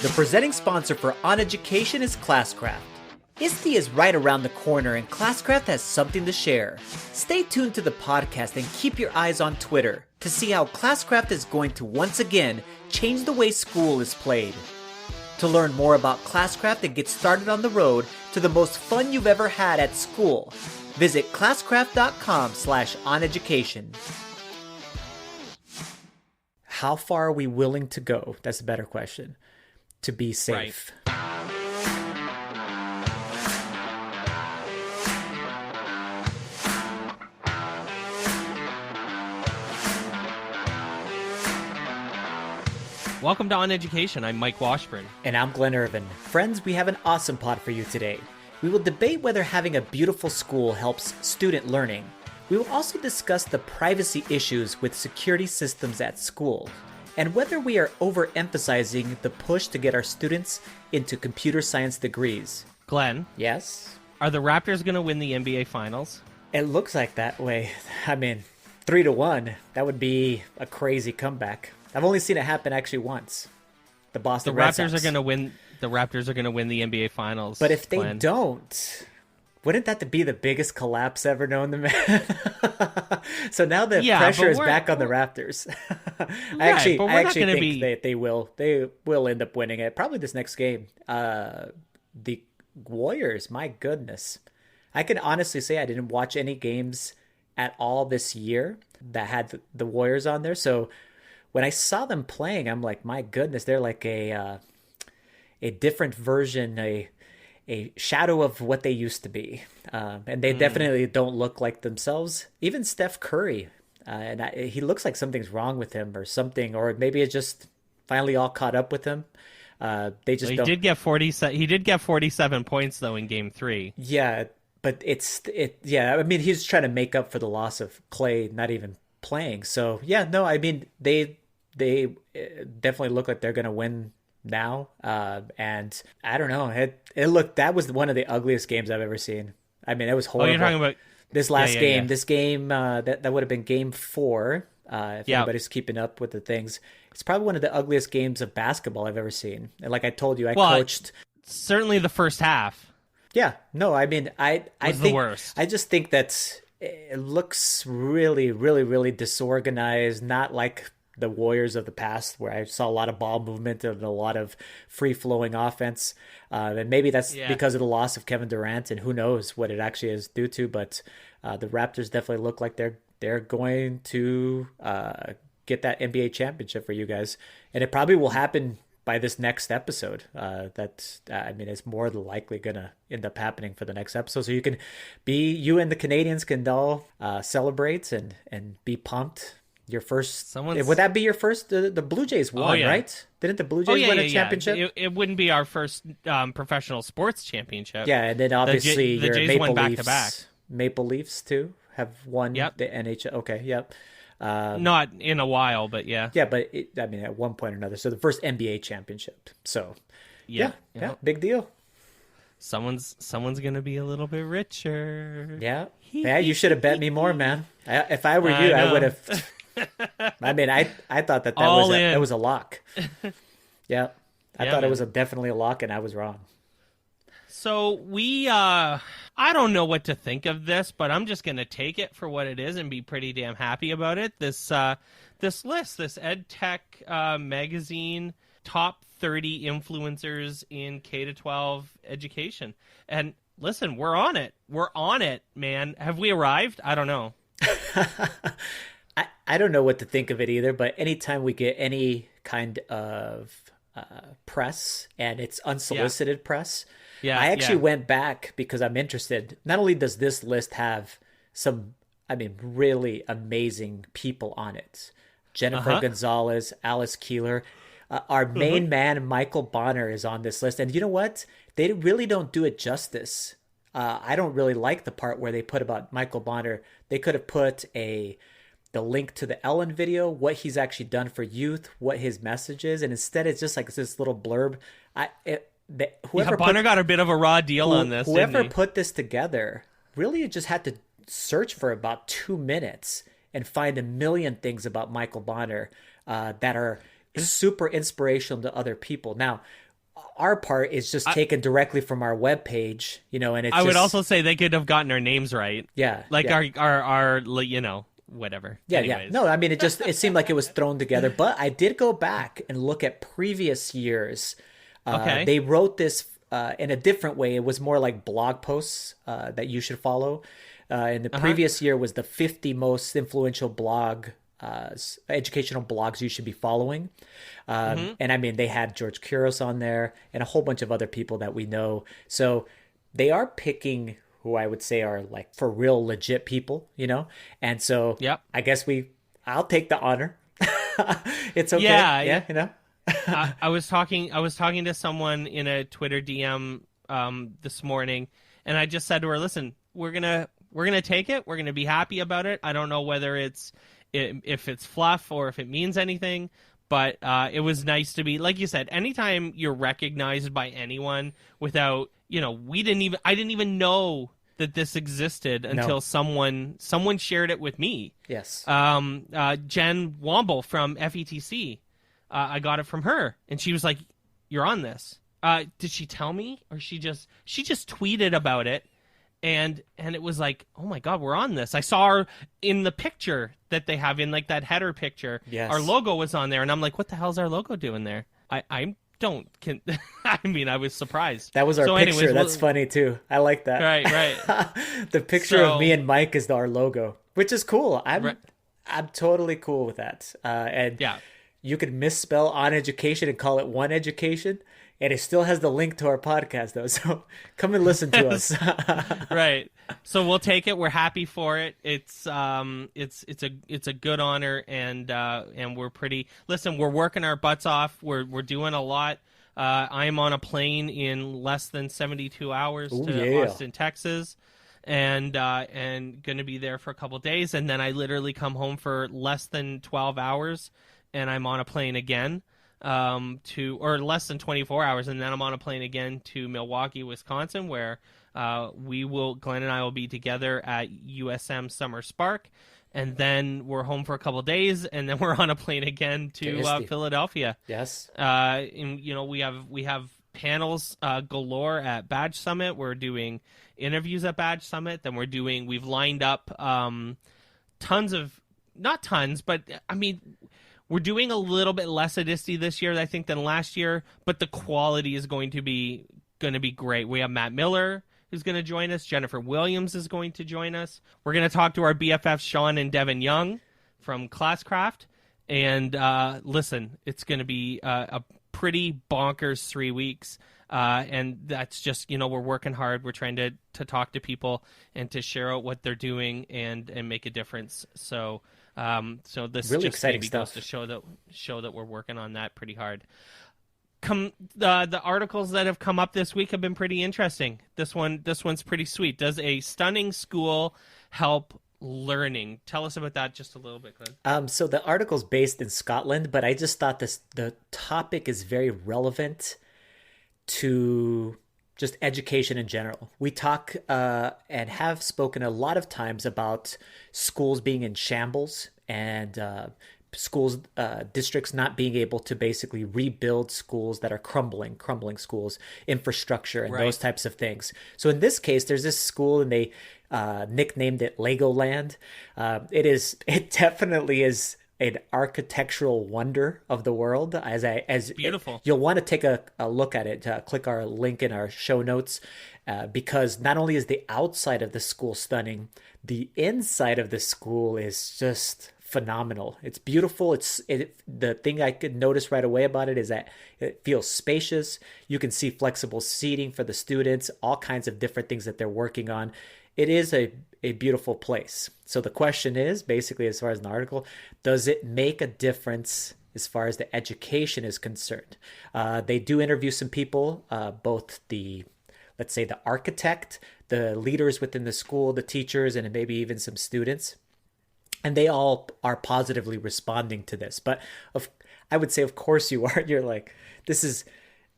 The presenting sponsor for OnEducation is Classcraft. ISTE is right around the corner and Classcraft has something to share. Stay tuned to the podcast and keep your eyes on Twitter to see how Classcraft is going to once again change the way school is played. To learn more about Classcraft and get started on the road to the most fun you've ever had at school, visit classcraft.com/oneducation. How far are we willing to go? That's a better question. To be safe. Right. Welcome to OnEducation. I'm Mike Washburn. And I'm Glen Irvin. Friends, we have an awesome pod for you today. We will debate whether having a beautiful school helps student learning. We will also discuss the privacy issues with security systems at school, and whether we are overemphasizing the push to get our students into computer science degrees. Glenn? Yes? Are the Raptors going to win the NBA Finals? It looks like that way. I mean, 3-1. That would be a crazy comeback. I've only seen it happen actually once. The Boston Red Sox. The Raptors are going to win the NBA Finals. But if they don't, wouldn't that be the biggest collapse ever known to man? So now the pressure is back on the Raptors. I actually think they will end up winning it. Probably this next game. The Warriors, my goodness. I can honestly say I didn't watch any games at all this year that had the Warriors on there. So when I saw them playing, I'm like, my goodness, they're like a different version, a shadow of what they used to be. And they definitely don't look like themselves. Even Steph Curry, he looks like something's wrong with him or something, or maybe it's just finally all caught up with him. He did get 47 points though in Game 3. Yeah, but I mean, he's trying to make up for the loss of Clay not even playing. So yeah, no, I mean they definitely look like they're gonna win now, and I don't know. That was one of the ugliest games I've ever seen. I mean, it was horrible. Oh, you're talking about this last game. Yeah. This game that would have been Game 4. If anybody's keeping up with the things, it's probably one of the ugliest games of basketball I've ever seen. And like I told you, I coached certainly the first half. Yeah, no, I mean, I think the worst. I just think that it looks really, really, really disorganized. Not like the Warriors of the past, where I saw a lot of ball movement and a lot of free-flowing offense. And maybe that's because of the loss of Kevin Durant, and who knows what it actually is due to. But the Raptors definitely look like they're going to get that NBA championship for you guys. And it probably will happen by this next episode. It's more than likely going to end up happening for the next episode. So you and the Canadians can all celebrate and be pumped. Your first, would that be your first? The Blue Jays won, right? Didn't the Blue Jays win a championship? Yeah. It wouldn't be our first professional sports championship. Yeah, and then obviously the Jays won back to back. Maple Leafs too have won the NHL. Okay, yep. Not in a while, but yeah. Yeah, but at one point or another. So the first NBA championship. So yeah, big deal. Someone's gonna be a little bit richer. Yeah, you should have bet me more, man. If I were you, I would have. I mean, I thought that was a lock. Yeah, I thought it was definitely a lock, and I was wrong. So I don't know what to think of this, but I'm just going to take it for what it is and be pretty damn happy about it. This list, this EdTech magazine, top 30 influencers in K-12 education. And listen, we're on it. We're on it, man. Have we arrived? I don't know. I don't know what to think of it either, but anytime we get any kind of press, and it's unsolicited press, I actually went back because I'm interested. Not only does this list have some, really amazing people on it. Jennifer Gonzalez, Alice Keeler, our main man, Michael Bonner, is on this list. And you know what? They really don't do it justice. I don't really like the part where they put about Michael Bonner. They could have put the link to the Ellen video, what he's actually done for youth, what his message is, and instead it's just like this little blurb. Bonner got a bit of a raw deal on this. Whoever put this together really just had to search for about 2 minutes and find a million things about Michael Bonner that are super inspirational to other people. Now, our part is just taken directly from our webpage, and it's I would also say they could have gotten our names right. Yeah. Like yeah. our whatever. Yeah, Anyways. yeah. No, I mean, it seemed like it was thrown together, but I did go back and look at previous years. Okay. They wrote this in a different way. It was more like blog posts that you should follow. And the previous year was the 50 most influential educational blogs you should be following. And I mean, they had George Couros on there and a whole bunch of other people that we know. So they are picking who I would say are like for real legit people, And so I guess I'll take the honor. It's okay. Yeah. I was talking to someone in a Twitter DM this morning, and I just said to her, listen, we're gonna take it. We're gonna be happy about it. I don't know whether if it's fluff or if it means anything, but it was nice to be, like you said, anytime you're recognized by anyone wombat, I didn't even know that this existed until someone shared it with me. Yes. Jen Womble from FETC. I got it from her, and she was like, "You're on this." Did she tell me, or she just tweeted about it, and it was like, "Oh my God, we're on this." I saw her in the picture that they have in like that header picture. Yes. Our logo was on there, and I'm like, "What the hell's our logo doing there?" I mean, I was surprised. That was our picture. Anyways, that's funny too. I like that. Right. The picture of me and Mike is our logo, which is cool. I'm totally cool with that. And you could misspell OnEducation and call it OneEducation, and it still has the link to our podcast though. So come and listen to us. Right. So we'll take it. We're happy for it. It's a good honor, and we're pretty. Listen, we're working our butts off. We're doing a lot. I am on a plane in less than 72 hours to Austin, Texas, and going to be there for a couple of days, and then I literally come home for less than 12 hours, and I'm on a plane again. Or less than 24 hours, and then I'm on a plane again to Milwaukee, Wisconsin, where Glenn and I will be together at USM Summer Spark, and then we're home for a couple of days, and then we're on a plane again to Philadelphia. Yes. And we have panels galore at Badge Summit. We're doing interviews at Badge Summit. Then we've lined up not tons, but I mean, we're doing a little bit less Edisti this year, I think, than last year, but the quality is going to be great. We have Matt Miller who's going to join us. Jennifer Williams is going to join us. We're going to talk to our BFFs, Sean and Devin Young from Classcraft. And listen, it's going to be a pretty bonkers 3 weeks. And that's just, we're working hard. We're trying to talk to people and to share out what they're doing and make a difference. So this really just exciting maybe stuff. goes to show that we're working on that pretty hard. The articles that have come up this week have been pretty interesting. This one's pretty sweet. Does a stunning school help learning? Tell us about that just a little bit, Glenn. So the article's based in Scotland, but I just thought the topic is very relevant to just education in general. We talk and have spoken a lot of times about schools being in shambles and schools, districts not being able to basically rebuild schools that are crumbling schools, infrastructure, and those types of things. So in this case, there's this school, and they nicknamed it Legoland. It definitely is an architectural wonder of the world. As beautiful. You'll want to take a look at it. Click our link in our show notes, because not only is the outside of the school stunning, the inside of the school is just phenomenal. It's beautiful. The thing I could notice right away about it is that it feels spacious. You can see flexible seating for the students, all kinds of different things that they're working on. It is a beautiful place. So the question is, basically, as far as an article, does it make a difference as far as the education is concerned? They do interview some people, both let's say the architect, the leaders within the school, the teachers, and maybe even some students. And they all are positively responding to this. But I would say, of course you are. You're like, this is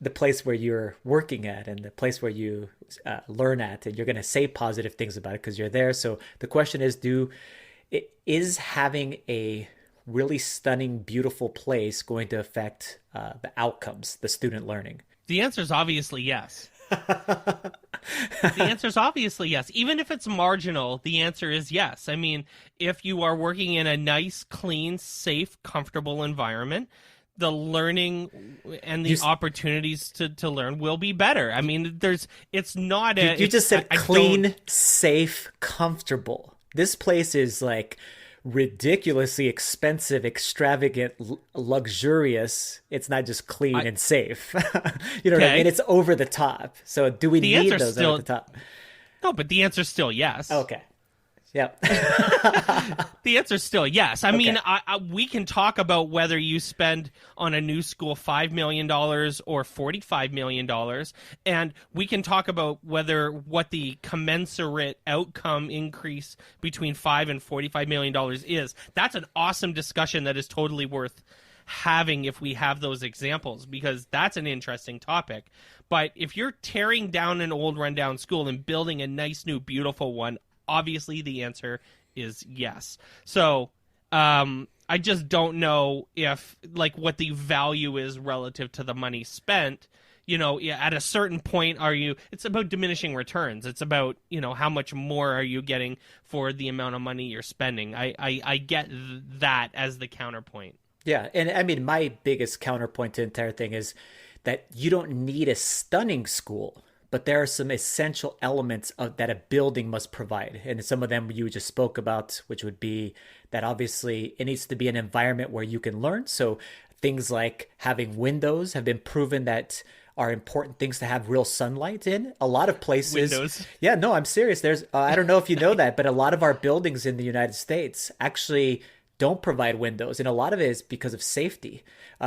the place where you're working at and the place where you learn at, and you're going to say positive things about it because you're there. So the question is having a really stunning, beautiful place going to affect the outcomes, the student learning? The answer is obviously yes. The answer is obviously yes. Even if it's marginal, the answer is yes. I mean, if you are working in a nice, clean, safe, comfortable environment, the learning and the opportunities to learn will be better. I mean, it's not a... You just said clean, safe, comfortable. This place is like ridiculously expensive, extravagant, luxurious. It's not just clean and safe. You know what I mean? It's over the top. So do we need those over the top? No, but the answer's still yes. Okay. Yep. The answer's still yes. I mean, we can talk about whether you spend on a new school $5 million or $45 million, and we can talk about what the commensurate outcome increase between $5 and $45 million is. That's an awesome discussion that is totally worth having if we have those examples, because that's an interesting topic. But if you're tearing down an old rundown school and building a nice new beautiful one, obviously the answer is yes. So I just don't know if what the value is relative to the money spent. You know, at a certain point, it's about diminishing returns. It's about, how much more are you getting for the amount of money you're spending. I get that as the counterpoint. Yeah, and I mean, my biggest counterpoint to the entire thing is that you don't need a stunning school, but there are some essential elements that a building must provide. And some of them you just spoke about, which would be that obviously it needs to be an environment where you can learn. So things like having windows have been proven that are important things to have real sunlight in. A lot of places. Windows. Yeah, no, I'm serious. There's, I don't know if you know that, but a lot of our buildings in the United States actually don't provide windows, and a lot of it is because of safety.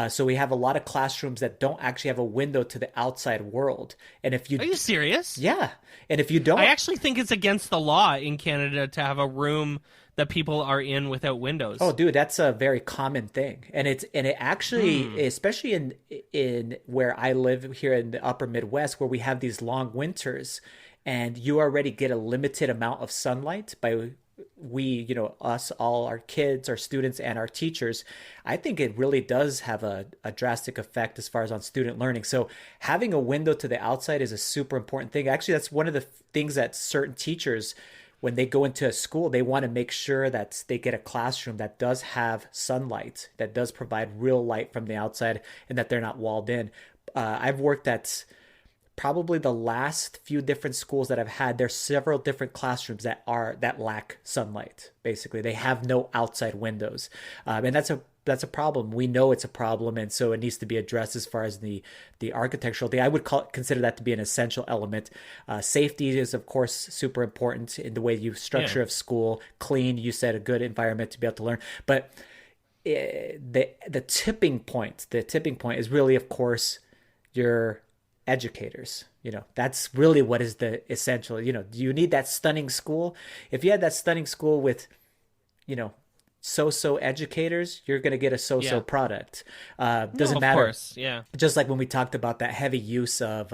So we have a lot of classrooms that don't actually have a window to the outside world. And if you... Are you serious? Yeah. And if you don't... I actually think it's against the law in Canada to have a room that people are in without windows. Oh, dude, that's a very common thing. And it actually, especially in where I live here in the upper Midwest, where we have these long winters, and you already get a limited amount of sunlight by... us, all our kids, our students, and our teachers. I think it really does have a drastic effect as far as on student learning. So having a window to the outside is a super important thing. Actually, that's one of the things that certain teachers, when they go into a school, they want to make sure that they get a classroom that does have sunlight, that does provide real light from the outside, and that they're not walled in. I've worked at probably the last few different schools that I've had. There's several different classrooms that lack sunlight. Basically, they have no outside windows, and that's a problem. We know it's a problem, and so it needs to be addressed as far as the architectural thing. I would consider that to be an essential element. Safety is, of course, super important in the way you structure a school. Clean, you said, a good environment to be able to learn, but the tipping point is really, of course, your educators. That's really what is the essential. Do you need that stunning school? If you had that stunning school with so-so educators, you're going to get a so-so product. Doesn't matter. Of course, yeah. Just like when we talked about that heavy use of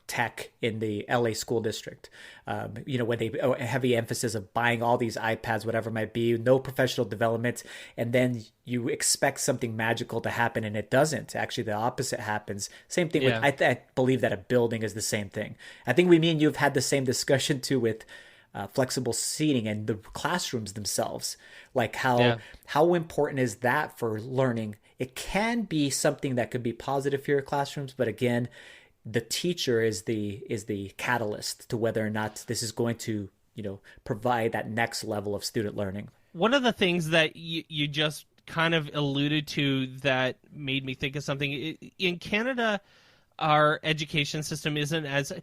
tech in the LA school district, when they heavy emphasis of buying all these iPads, whatever it might be, no professional development, and then you expect something magical to happen, and it doesn't. Actually, the opposite happens. Same thing with, I believe that a building is the same thing. I think me and you have had the same discussion too with flexible seating and the classrooms themselves. Like how important is that for learning? It can be something that could be positive for your classrooms, but again, the teacher is the catalyst to whether or not this is going to provide that next level of student learning. One of the things that you just kind of alluded to that made me think of something in Canada, our education system isn't as...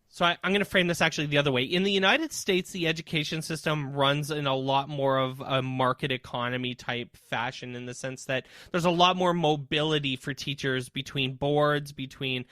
So I'm going to frame this actually the other way. In the United States, the education system runs in a lot more of a market economy type fashion, in the sense that there's a lot more mobility for teachers between boards, between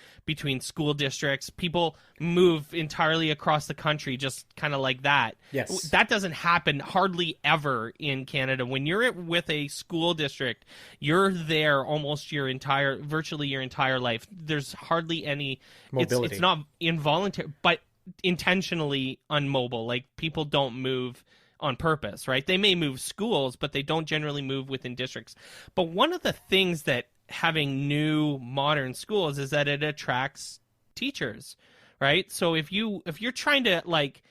school districts. People move entirely across the country just kind of like that. Yes. That doesn't happen hardly ever in Canada. When you're with a school district, you're there almost virtually your entire life. There's hardly any mobility. It's not involuntary, but intentionally unmobile. Like, people don't move on purpose, right? They may move schools, but they don't generally move within districts. But one of the things that having new modern schools is that it attracts teachers, right? So if you're trying to like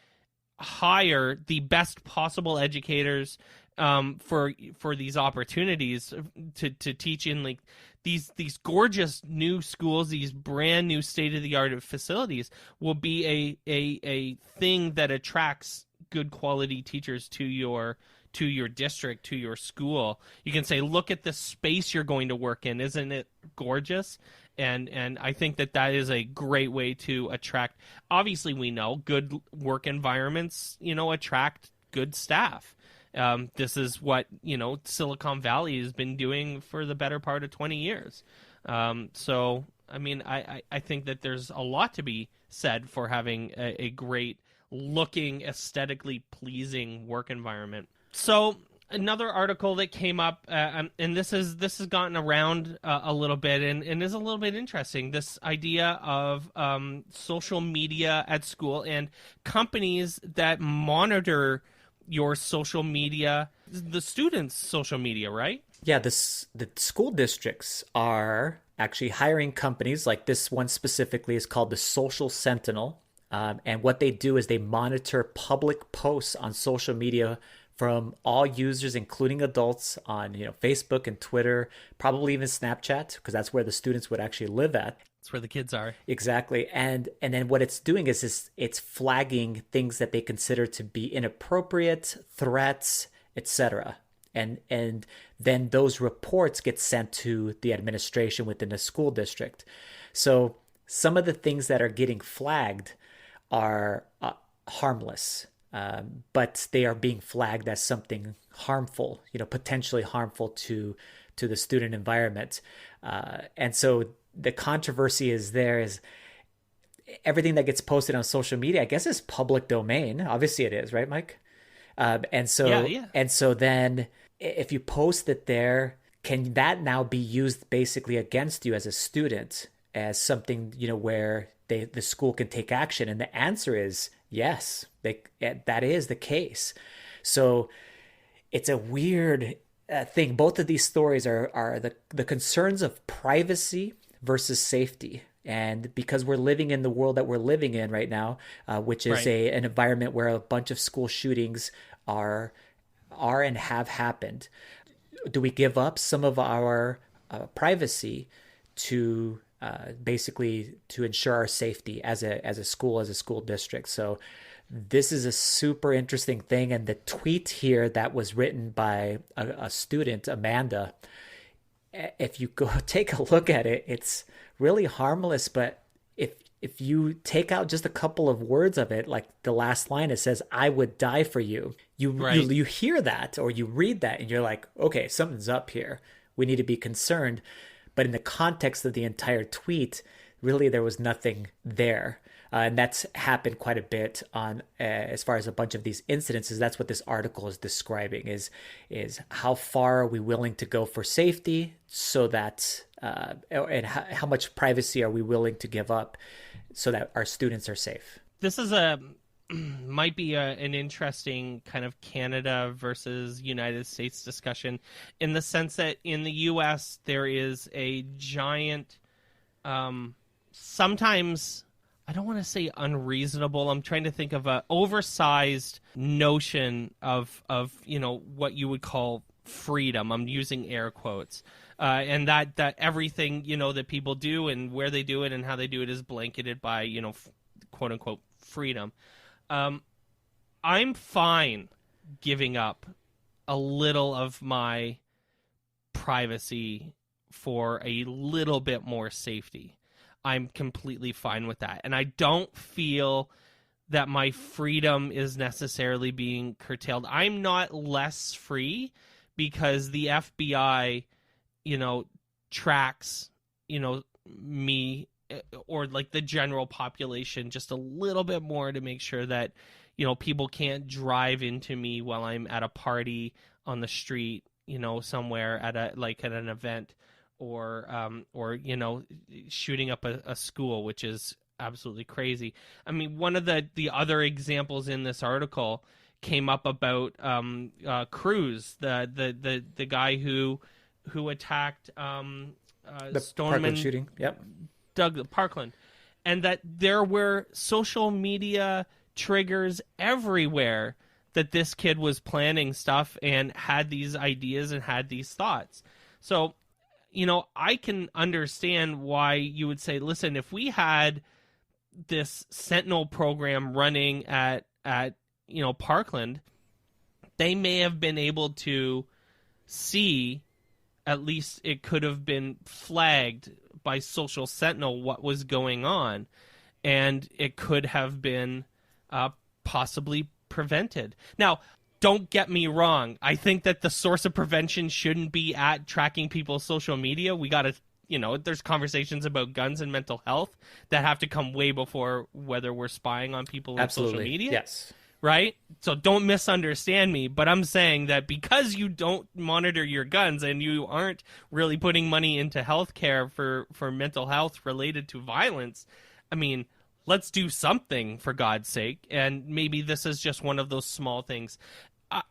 hire the best possible educators for these opportunities to teach in like these gorgeous new schools, these brand new state of the art facilities will be a thing that attracts good quality teachers to your district, to your school. You can say, look at the space you're going to work in. Isn't it gorgeous? And I think that is a great way to attract. Obviously, we know good work environments, attract good staff. This is what, Silicon Valley has been doing for the better part of 20 years. So, I mean, I think that there's a lot to be said for having a great looking, aesthetically pleasing work environment. So another article that came up, and this has gotten around a little bit and is a little bit interesting. This idea of social media at school and companies that monitor your social media, the students' social media, right? Yeah, the school districts are actually hiring companies. Like this one specifically is called the Social Sentinel. And what they do is they monitor public posts on social media from all users, including adults, on Facebook and Twitter, probably even Snapchat, because that's where the students would actually live at. That's where the kids are. Exactly. And then what it's doing is it's flagging things that they consider to be inappropriate, threats, etc. And then those reports get sent to the administration within the school district. So some of the things that are getting flagged are harmless. But they are being flagged as something harmful, potentially harmful to the student environment. And so the controversy is everything that gets posted on social media, I guess, is public domain. Obviously it is, right, Mike? And so then if you post it there, can that now be used basically against you as a student as something, where the school can take action? And the answer is yes, that is the case. So it's a weird thing. Both of these stories are the concerns of privacy versus safety. And because we're living in the world that we're living in right now, which is an environment where a bunch of school shootings are and have happened, do we give up some of our privacy to basically to ensure our safety as a school district? So this is a super interesting thing. And the tweet here that was written by a student, Amanda, if you go take a look at it, it's really harmless. But if you take out just a couple of words of it, like the last line, it says, "I would die for you." You hear that or you read that and you're like, okay, something's up here. We need to be concerned. But in the context of the entire tweet, really there was nothing there. And that's happened quite a bit on as far as a bunch of these incidences. That's what this article is describing, is how far are we willing to go for safety, so that and how much privacy are we willing to give up so that our students are safe. This is might be an interesting kind of Canada versus United States discussion, in the sense that in the U.S. there is a giant, sometimes, I don't want to say unreasonable, I'm trying to think of a oversized notion of what you would call freedom. I'm using air quotes. And that everything, that people do and where they do it and how they do it is blanketed by, quote unquote freedom. I'm fine giving up a little of my privacy for a little bit more safety. I'm completely fine with that. And I don't feel that my freedom is necessarily being curtailed. I'm not less free because the FBI, tracks, me or like the general population just a little bit more to make sure that, people can't drive into me while I'm at a party on the street, somewhere at an event, or shooting up a school, which is absolutely crazy. I mean, one of the other examples in this article came up about Cruz, the guy who attacked the Stoneman shooting. Yep. Doug Parkland, and that there were social media triggers everywhere that this kid was planning stuff and had these ideas and had these thoughts. So, I can understand why you would say, listen, if we had this Sentinel program running at Parkland, they may have been able to see, at least it could have been flagged by Social Sentinel what was going on, and it could have been possibly prevented. Now, don't get me wrong. I think that the source of prevention shouldn't be at tracking people's social media. We got to, there's conversations about guns and mental health that have to come way before whether we're spying on people in social media. Yes. Right? So don't misunderstand me, but I'm saying that because you don't monitor your guns and you aren't really putting money into healthcare for mental health related to violence, I mean, let's do something, for God's sake. And maybe this is just one of those small things.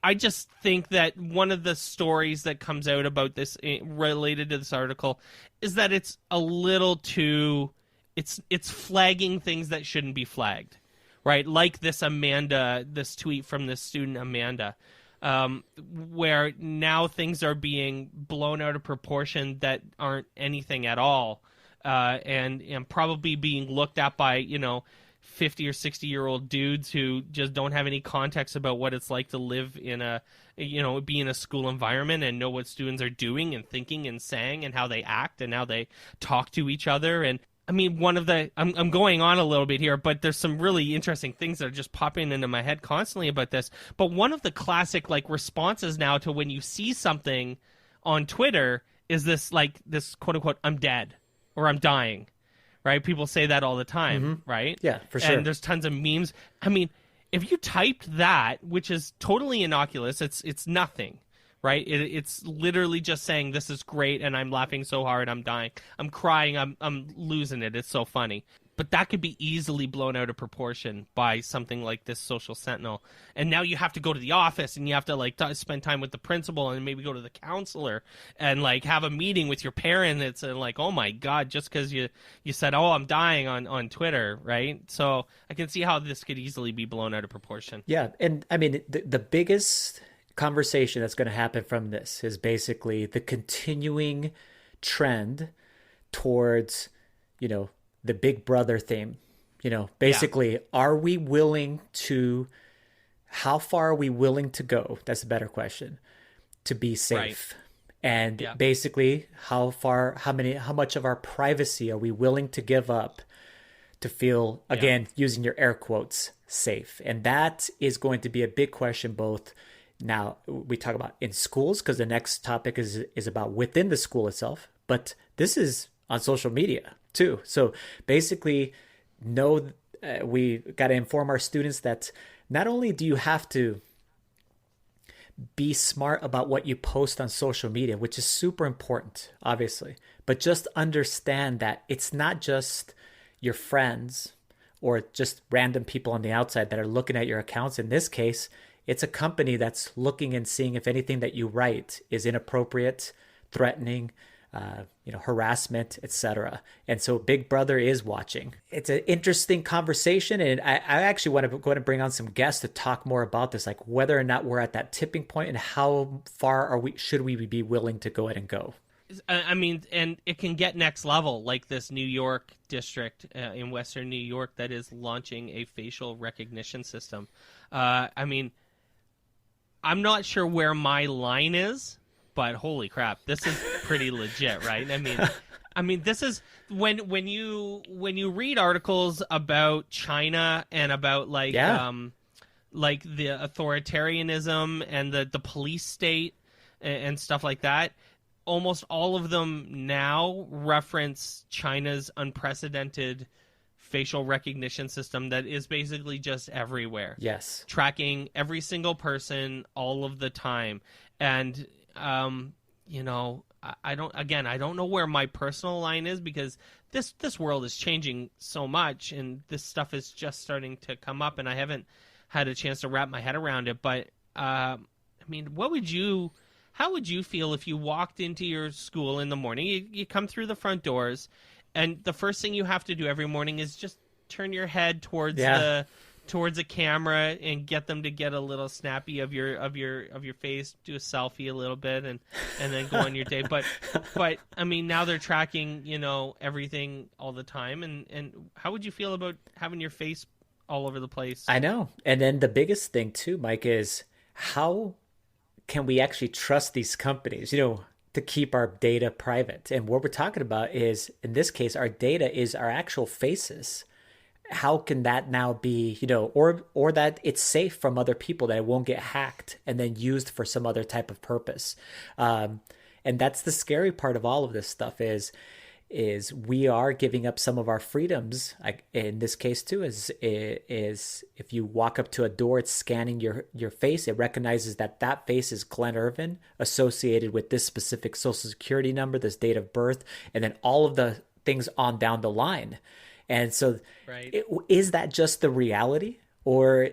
I just think that one of the stories that comes out about this related to this article is that it's a little too, it's flagging things that shouldn't be flagged. Right, like this tweet from this student Amanda, where now things are being blown out of proportion that aren't anything at all, and probably being looked at by 50 or 60-year-old dudes who just don't have any context about what it's like to live in be in a school environment and know what students are doing and thinking and saying and how they act and how they talk to each other. And I mean, I'm going on a little bit here, but there's some really interesting things that are just popping into my head constantly about this. But one of the classic responses now to when you see something on Twitter is this quote unquote, I'm dead or I'm dying, right? People say that all the time, right? Yeah, for sure. And there's tons of memes. I mean, if you typed that, which is totally innocuous, it's nothing. Right? It's literally just saying, this is great, and I'm laughing so hard, I'm dying. I'm crying, I'm losing it. It's so funny. But that could be easily blown out of proportion by something like this Social Sentinel. And now you have to go to the office, and you have to spend time with the principal, and maybe go to the counselor, and have a meeting with your parents, and oh my God, just because you said, oh, I'm dying on Twitter, right? So I can see how this could easily be blown out of proportion. Yeah, and I mean, the biggest conversation that's going to happen from this is basically the continuing trend towards, the Big Brother theme. Basically, How far are we willing to go? That's a better question, to be safe. Right. And basically, how much of our privacy are we willing to give up to feel, again, using your air quotes, safe? And that is going to be a big question, both now we talk about in schools, because the next topic is about within the school itself, but this is on social media too. So basically, we got to inform our students that not only do you have to be smart about what you post on social media, which is super important, obviously, but just understand that it's not just your friends or just random people on the outside that are looking at your accounts. In this case, it's a company that's looking and seeing if anything that you write is inappropriate, threatening, harassment, etc. And so Big Brother is watching. It's an interesting conversation, and I actually want to go ahead and bring on some guests to talk more about this, like whether or not we're at that tipping point and how far should we be willing to go ahead and go. I mean, and it can get next level, like this New York district in Western New York that is launching a facial recognition system. I mean, I'm not sure where my line is, but holy crap, this is pretty legit, right? I mean, this is when you read articles about China and about like the authoritarianism and the police state and stuff like that. Almost all of them now reference China's unprecedented facial recognition system that is basically just everywhere. Yes. Tracking every single person all of the time. And, I don't know where my personal line is, because this world is changing so much and this stuff is just starting to come up and I haven't had a chance to wrap my head around it. But, what would you how would you feel if you walked into your school in the morning? You come through the front doors, and the first thing you have to do every morning is just turn your head towards a camera and get them to get a little snappy of your face, do a selfie a little bit, and then go on your day. But I mean, now they're tracking, everything all the time. And how would you feel about having your face all over the place? I know. And then the biggest thing too, Mike, is how can we actually trust these companies, to keep our data private? And what we're talking about is, in this case, our data is our actual faces. How can that now be, or that it's safe from other people, that it won't get hacked and then used for some other type of purpose? And that's the scary part of all of this stuff is we are giving up some of our freedoms. In this case too, is if you walk up to a door, it's scanning your face. It recognizes that face is Glen Irvin, associated with this specific social security number, this date of birth, and then all of the things on down the line. And so is that just the reality, or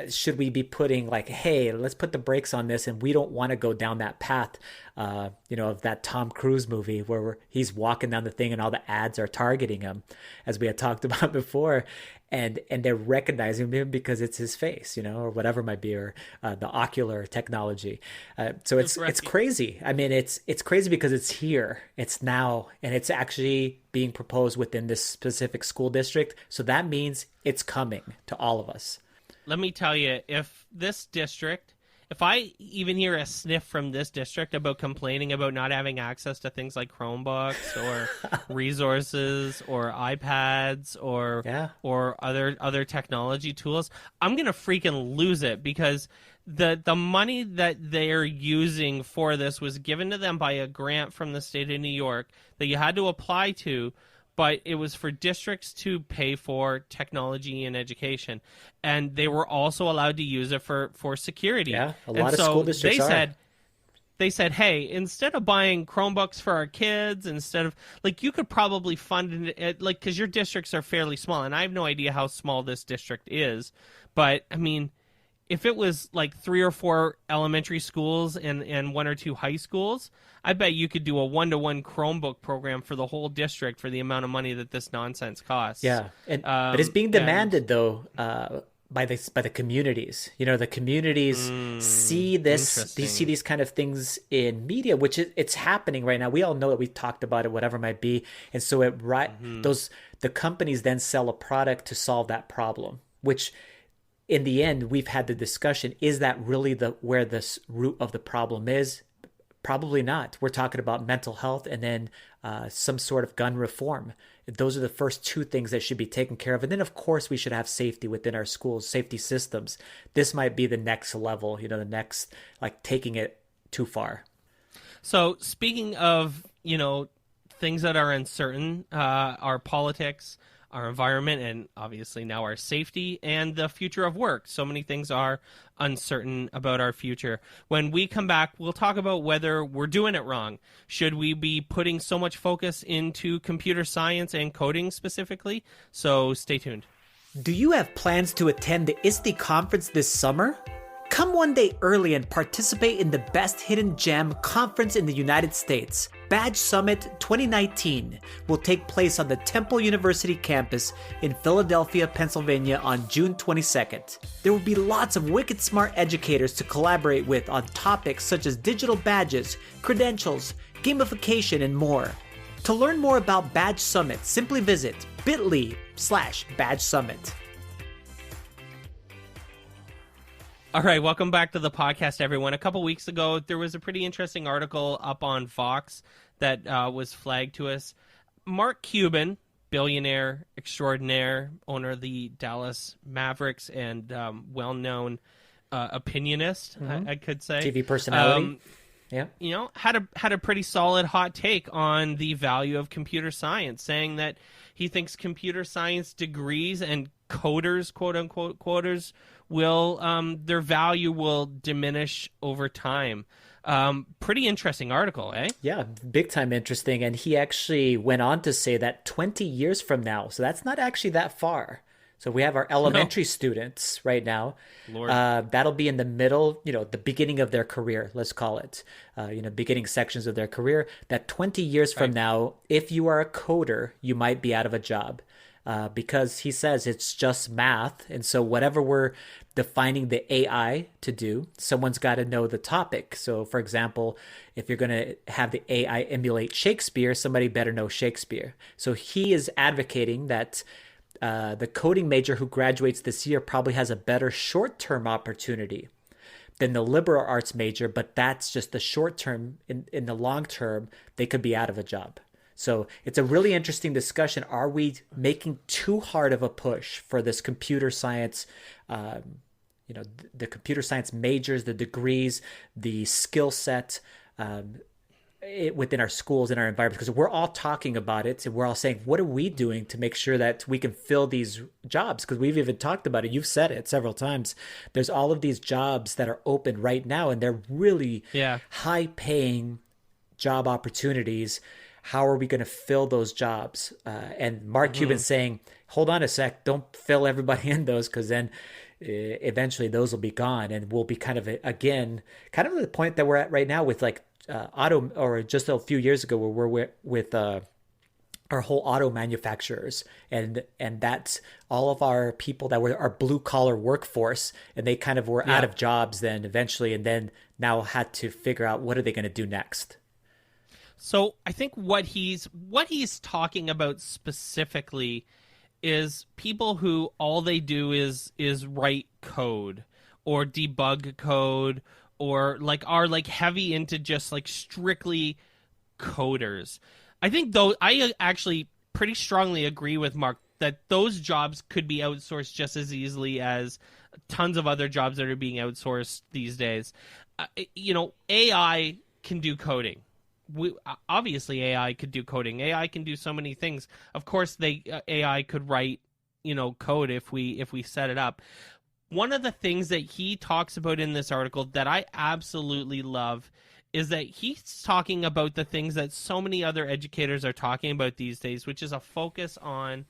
should we be putting like, hey, let's put the brakes on this, and we don't want to go down that path, of that Tom Cruise movie where he's walking down the thing and all the ads are targeting him, as we had talked about before, and they're recognizing him because it's his face, or whatever it might be, or the ocular technology. So it's crazy. I mean, it's crazy because it's here, it's now, and it's actually being proposed within this specific school district. So that means it's coming to all of us. Let me tell you, if I even hear a sniff from this district about complaining about not having access to things like Chromebooks or resources or iPads or other technology tools, I'm going to freaking lose it, because the money that they're using for this was given to them by a grant from the state of New York that you had to apply to, but it was for districts to pay for technology and education. And they were also allowed to use it for security. Yeah, a lot of school districts they said, hey, instead of buying Chromebooks for our kids, you could probably fund it, because your districts are fairly small. And I have no idea how small this district is. But, I mean, if it was like 3 or 4 elementary schools and 1 or 2 high schools, I bet you could do a 1-to-1 Chromebook program for the whole district for the amount of money that this nonsense costs. Yeah, but it's being demanded though by the communities. The communities see this. They see these kind of things in media, which it's happening right now. We all know that we've talked about it, whatever it might be, and so the companies then sell a product to solve that problem, which, in the end, we've had the discussion, is that really where the root of the problem is? Probably not. We're talking about mental health and then some sort of gun reform. Those are the first 2 things that should be taken care of. And then, of course, we should have safety within our schools, safety systems. This might be the next level, the next, taking it too far. So speaking of, things that are uncertain, our politics, our environment, and obviously now our safety and the future of work. So many things are uncertain about our future. When we come back, we'll talk about whether we're doing it wrong. Should we be putting so much focus into computer science and coding specifically? So stay tuned. Do you have plans to attend the ISTE conference this summer? Come one day early and participate in the Best Hidden Gem conference in the United States. Badge Summit 2019 will take place on the Temple University campus in Philadelphia, Pennsylvania on June 22nd. There will be lots of wicked smart educators to collaborate with on topics such as digital badges, credentials, gamification, and more. To learn more about Badge Summit, simply visit bit.ly/Badge Summit. All right, welcome back to the podcast, everyone. A couple weeks ago, there was a pretty interesting article up on Vox that was flagged to us. Mark Cuban, billionaire extraordinaire, owner of the Dallas Mavericks, and well-known opinionist, I could say. TV personality. Yeah. Had a pretty solid hot take on the value of computer science, saying that he thinks computer science degrees and coders, quote unquote coders, will their value will diminish over time. Pretty interesting article, eh? Yeah, big time interesting. And he actually went on to say that 20 years from now, so that's not actually that far. So we have our elementary students right now. Lord. That'll be in the middle, the beginning of their career, let's call it, beginning sections of their career. That 20 years from now, if you are a coder, you might be out of a job. Because he says it's just math. And so whatever we're defining the AI to do, someone's got to know the topic. So for example, if you're going to have the AI emulate Shakespeare, somebody better know Shakespeare. So he is advocating that the coding major who graduates this year probably has a better short-term opportunity than the liberal arts major, but that's just the short term. In the long term, they could be out of a job. So it's a really interesting discussion. Are we making too hard of a push for this computer science, the computer science majors, the degrees, the skill set within our schools and our environment? Because we're all talking about it and we're all saying, what are we doing to make sure that we can fill these jobs? Because we've even talked about it. You've said it several times. There's all of these jobs that are open right now, and they're really high paying job opportunities. How are we going to fill those jobs? And Mark Cuban's saying, hold on a sec, don't fill everybody in those, because then eventually those will be gone, and we'll be kind of the point that we're at right now with like auto, or just a few years ago where we're with our whole auto manufacturers, and that's all of our people that were our blue collar workforce, and they kind of were out of jobs then eventually, and then now had to figure out what are they going to do next. So I think what he's talking about specifically is people who all they do is write code or debug code, or are heavy into just like strictly coders. I think though I actually pretty strongly agree with Mark that those jobs could be outsourced just as easily as tons of other jobs that are being outsourced these days. AI can do coding. Obviously AI could do coding. AI can do so many things. Of course AI could write code if we set it up. One of the things that he talks about in this article that I absolutely love is that he's talking about the things that so many other educators are talking about these days, which is a focus on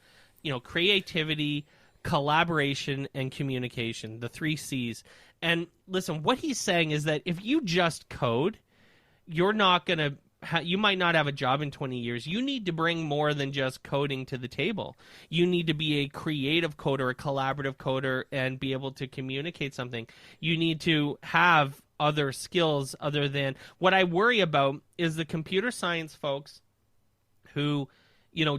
creativity, collaboration, and communication, the 3 C's. And listen, what he's saying is that if you just code, you're not going to you might not have a job in 20 years. You need to bring more than just coding to the table. You need to be a creative coder, a collaborative coder, and be able to communicate something. You need to have other skills other than what I worry about is the computer science folks who,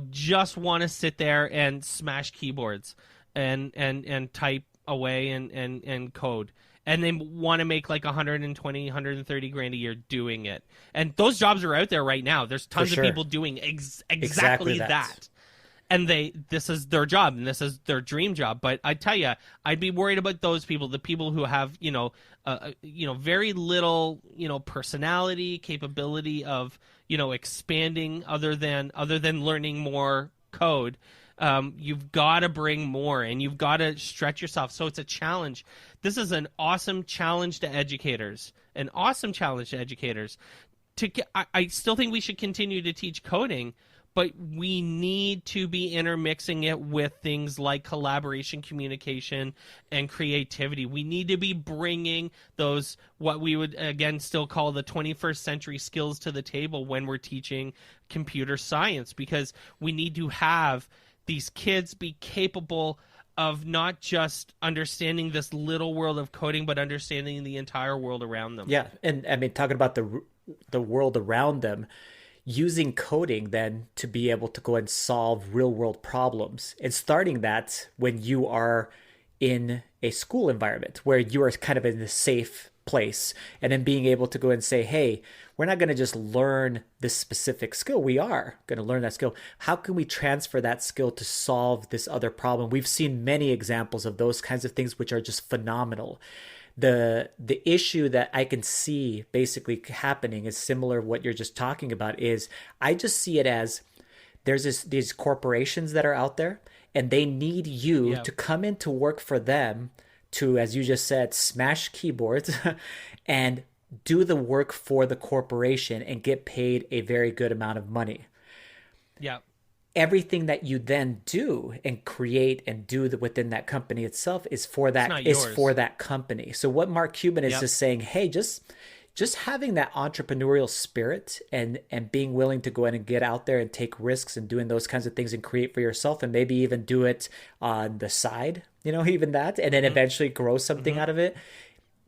just want to sit there and smash keyboards and type away and code. And they want to make like 120, 130 grand a year doing it. And those jobs are out there right now. There's tons of people doing exactly that. And this is their job, and this is their dream job. But I tell you, I'd be worried about those people, the people who have, very little, personality, capability of, expanding other than learning more code. You've got to bring more, and you've got to stretch yourself. So it's a challenge. This is an awesome challenge to educators. I still think we should continue to teach coding, but we need to be intermixing it with things like collaboration, communication, and creativity. We need to be bringing those, what we would, again, still call the 21st century skills to the table when we're teaching computer science, because we need to have these kids be capable of not just understanding this little world of coding, but understanding the entire world around them. Yeah, and I mean, talking about the world around them, using coding then to be able to go and solve real world problems, and starting that when you are in a school environment where you are kind of in a safe place, and then being able to go and say, hey, we're not going to just learn this specific skill. We are going to learn that skill. How can we transfer that skill to solve this other problem? We've seen many examples of those kinds of things, which are just phenomenal. The issue that I can see basically happening is similar to what you're just talking about. Is I just see it as there's these corporations that are out there, and they need you to come in to work for them to, as you just said, smash keyboards and do the work for the corporation and get paid a very good amount of money. Yeah. everything that you then do and create and do within that company itself is for that company. So what Mark Cuban is just saying, hey, just having that entrepreneurial spirit and being willing to go in and get out there and take risks and doing those kinds of things and create for yourself, and maybe even do it on the side, even that, and then eventually grow something out of it.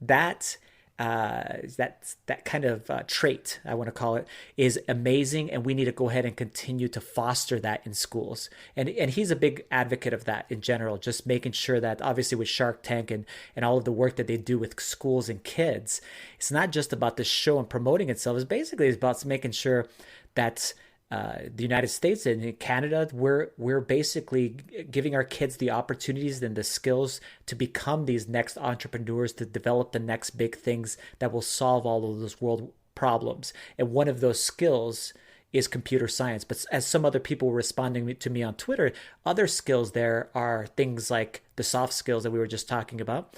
That kind of trait, I want to call it, is amazing, and we need to go ahead and continue to foster that in schools. And he's a big advocate of that in general, just making sure that obviously with Shark Tank and all of the work that they do with schools and kids, it's not just about the show and promoting itself. It's about making sure that the United States and in Canada, we're basically giving our kids the opportunities and the skills to become these next entrepreneurs, to develop the next big things that will solve all of those world problems. And one of those skills is computer science. But as some other people were responding to me on Twitter, other skills there are things like the soft skills that we were just talking about.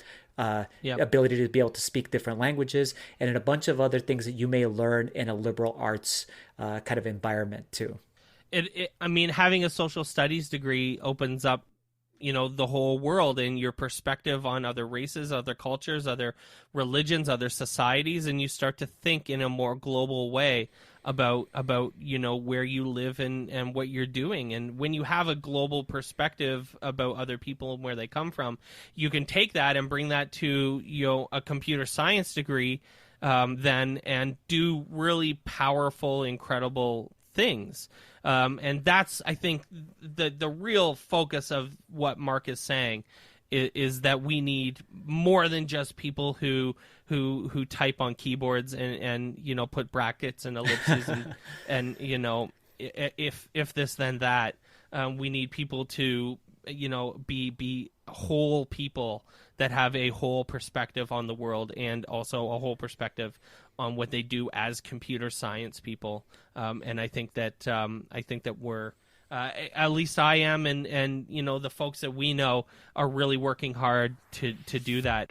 Ability to be able to speak different languages, and in a bunch of other things that you may learn in a liberal arts kind of environment too. Having a social studies degree opens up, the whole world and your perspective on other races, other cultures, other religions, other societies, and you start to think in a more global way about where you live and what you're doing. And when you have a global perspective about other people and where they come from, you can take that and bring that to a computer science degree then, and do really powerful, incredible things. And that's, I think, the real focus of what Mark is saying is that we need more than just people who type on keyboards and put brackets and ellipses and if this then that. We need people to be whole people that have a whole perspective on the world, and also a whole perspective on what they do as computer science people. And I think that we're at least I am, and the folks that we know are really working hard to do that.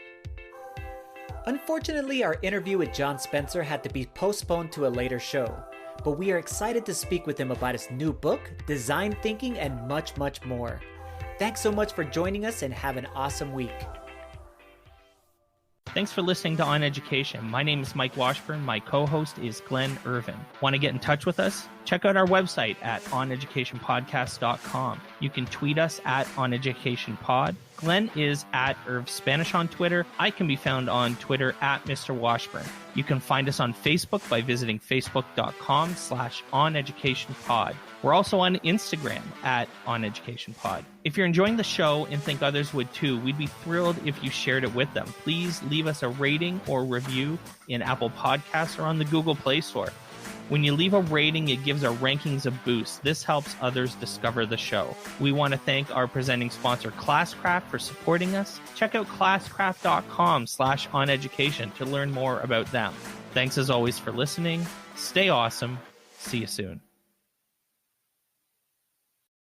Unfortunately, our interview with John Spencer had to be postponed to a later show, but we are excited to speak with him about his new book, design thinking, and much, much more. Thanks so much for joining us, and have an awesome week. Thanks for listening to OnEducation. My name is Mike Washburn. My co-host is Glen Irvin. Want to get in touch with us? Check out our website at oneducationpodcast.com. You can tweet us at OnEducationPod. Glenn is at Irv Spanish on Twitter. I can be found on Twitter at Mr. Washburn. You can find us on Facebook by visiting facebook.com/OnEducationPod. We're also on Instagram at OnEducationPod. If you're enjoying the show and think others would too, we'd be thrilled if you shared it with them. Please leave us a rating or review in Apple Podcasts or on the Google Play Store. When you leave a rating, it gives our rankings a boost. This helps others discover the show. We want to thank our presenting sponsor, Classcraft, for supporting us. Check out classcraft.com/OnEducation to learn more about them. Thanks as always for listening. Stay awesome. See you soon.